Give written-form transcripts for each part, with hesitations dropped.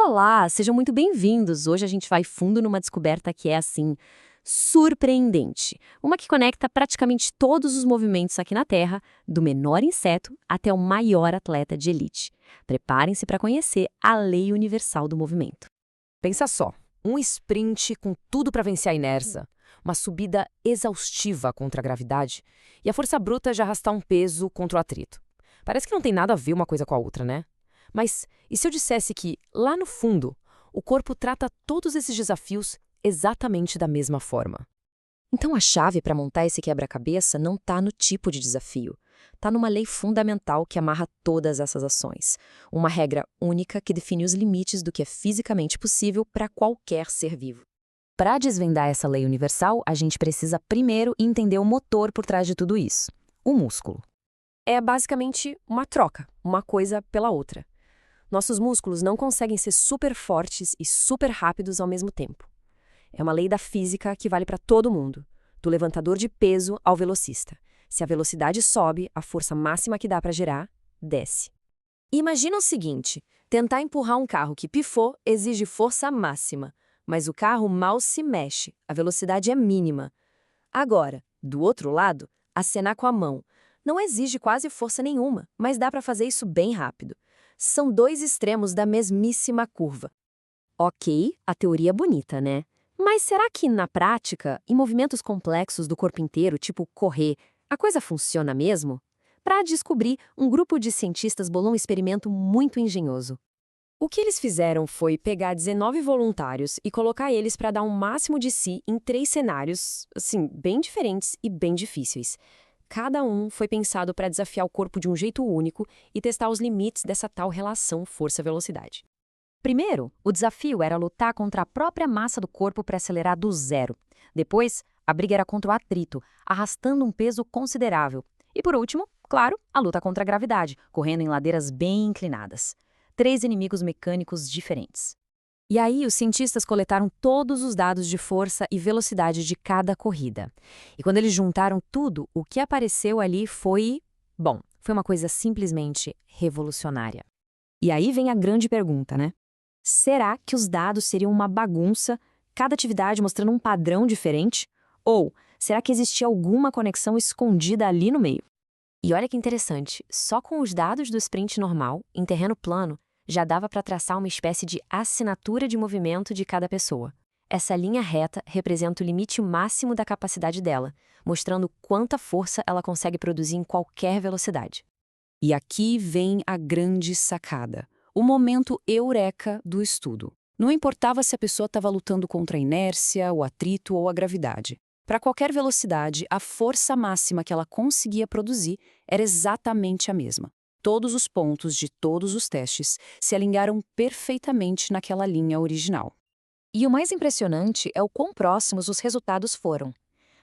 Olá, sejam muito bem-vindos. Hoje a gente vai fundo numa descoberta que é, assim, surpreendente. Uma que conecta praticamente todos os movimentos aqui na Terra, do menor inseto até o maior atleta de elite. Preparem-se para conhecer a lei universal do movimento. Pensa só, um sprint com tudo para vencer a inércia, uma subida exaustiva contra a gravidade e a força bruta de arrastar um peso contra o atrito. Parece que não tem nada a ver uma coisa com a outra, né? Mas e se eu dissesse que, lá no fundo, o corpo trata todos esses desafios exatamente da mesma forma? Então a chave para montar esse quebra-cabeça não está no tipo de desafio. Está numa lei fundamental que amarra todas essas ações. Uma regra única que define os limites do que é fisicamente possível para qualquer ser vivo. Para desvendar essa lei universal, a gente precisa primeiro entender o motor por trás de tudo isso, o músculo. É basicamente uma troca, uma coisa pela outra. Nossos músculos não conseguem ser super fortes e super rápidos ao mesmo tempo. É uma lei da física que vale para todo mundo, do levantador de peso ao velocista. Se a velocidade sobe, a força máxima que dá para gerar desce. Imagina o seguinte: tentar empurrar um carro que pifou exige força máxima, mas o carro mal se mexe, a velocidade é mínima. Agora, do outro lado, acenar com a mão não exige quase força nenhuma, mas dá para fazer isso bem rápido. São dois extremos da mesmíssima curva. Ok, a teoria é bonita, né? Mas será que, na prática, em movimentos complexos do corpo inteiro, tipo correr, a coisa funciona mesmo? Para descobrir, um grupo de cientistas bolou um experimento muito engenhoso. O que eles fizeram foi pegar 19 voluntários e colocar eles para dar um máximo de si em 3 cenários, assim, bem diferentes e bem difíceis. Cada um foi pensado para desafiar o corpo de um jeito único e testar os limites dessa tal relação força-velocidade. Primeiro, o desafio era lutar contra a própria massa do corpo para acelerar do zero. Depois, a briga era contra o atrito, arrastando um peso considerável. E por último, claro, a luta contra a gravidade, correndo em ladeiras bem inclinadas. 3 inimigos mecânicos diferentes. E aí, os cientistas coletaram todos os dados de força e velocidade de cada corrida. E quando eles juntaram tudo, o que apareceu ali foi uma coisa simplesmente revolucionária. E aí vem a grande pergunta, né? Será que os dados seriam uma bagunça, cada atividade mostrando um padrão diferente? Ou será que existia alguma conexão escondida ali no meio? E olha que interessante, só com os dados do sprint normal, em terreno plano, já dava para traçar uma espécie de assinatura de movimento de cada pessoa. Essa linha reta representa o limite máximo da capacidade dela, mostrando quanta força ela consegue produzir em qualquer velocidade. E aqui vem a grande sacada, o momento eureka do estudo. Não importava se a pessoa estava lutando contra a inércia, o atrito ou a gravidade. Para qualquer velocidade, a força máxima que ela conseguia produzir era exatamente a mesma. Todos os pontos de todos os testes se alinharam perfeitamente naquela linha original. E o mais impressionante é o quão próximos os resultados foram.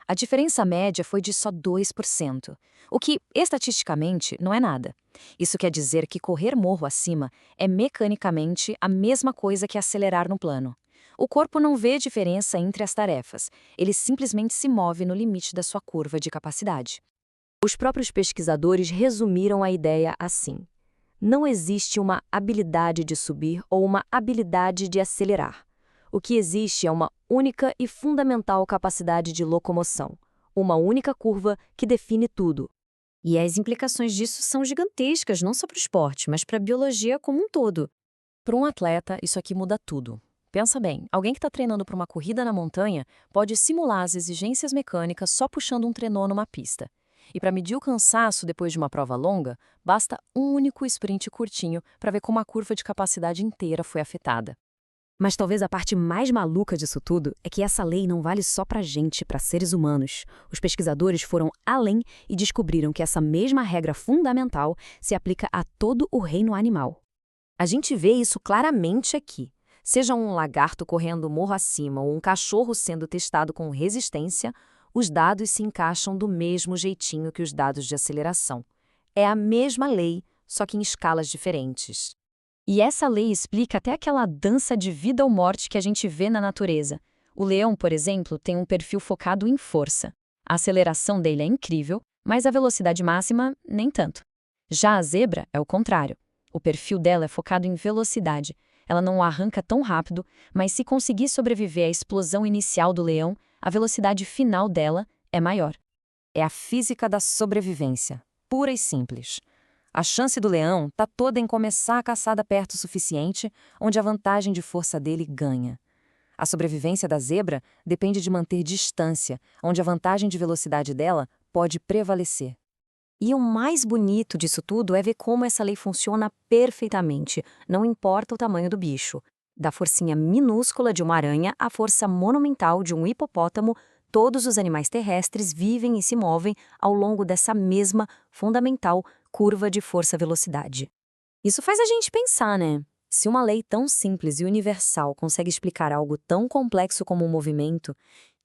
A diferença média foi de só 2%, o que, estatisticamente, não é nada. Isso quer dizer que correr morro acima é mecanicamente a mesma coisa que acelerar no plano. O corpo não vê diferença entre as tarefas, ele simplesmente se move no limite da sua curva de capacidade. Os próprios pesquisadores resumiram a ideia assim: não existe uma habilidade de subir ou uma habilidade de acelerar. O que existe é uma única e fundamental capacidade de locomoção, uma única curva que define tudo. E as implicações disso são gigantescas, não só para o esporte, mas para a biologia como um todo. Para um atleta, isso aqui muda tudo. Pensa bem, alguém que está treinando para uma corrida na montanha pode simular as exigências mecânicas só puxando um trenó numa pista. E para medir o cansaço depois de uma prova longa, basta um único sprint curtinho para ver como a curva de capacidade inteira foi afetada. Mas talvez a parte mais maluca disso tudo é que essa lei não vale só para gente, para seres humanos. Os pesquisadores foram além e descobriram que essa mesma regra fundamental se aplica a todo o reino animal. A gente vê isso claramente aqui. Seja um lagarto correndo morro acima ou um cachorro sendo testado com resistência, os dados se encaixam do mesmo jeitinho que os dados de aceleração. É a mesma lei, só que em escalas diferentes. E essa lei explica até aquela dança de vida ou morte que a gente vê na natureza. O leão, por exemplo, tem um perfil focado em força. A aceleração dele é incrível, mas a velocidade máxima, nem tanto. Já a zebra é o contrário. O perfil dela é focado em velocidade. Ela não arranca tão rápido, mas se conseguir sobreviver à explosão inicial do leão, a velocidade final dela é maior. É a física da sobrevivência, pura e simples. A chance do leão está toda em começar a caçada perto o suficiente, onde a vantagem de força dele ganha. A sobrevivência da zebra depende de manter distância, onde a vantagem de velocidade dela pode prevalecer. E o mais bonito disso tudo é ver como essa lei funciona perfeitamente, não importa o tamanho do bicho. Da forcinha minúscula de uma aranha à força monumental de um hipopótamo, todos os animais terrestres vivem e se movem ao longo dessa mesma, fundamental, curva de força-velocidade. Isso faz a gente pensar, né? Se uma lei tão simples e universal consegue explicar algo tão complexo como um movimento,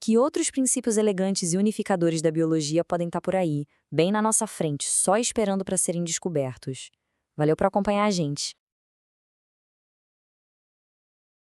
que outros princípios elegantes e unificadores da biologia podem estar por aí, bem na nossa frente, só esperando para serem descobertos. Valeu por acompanhar a gente.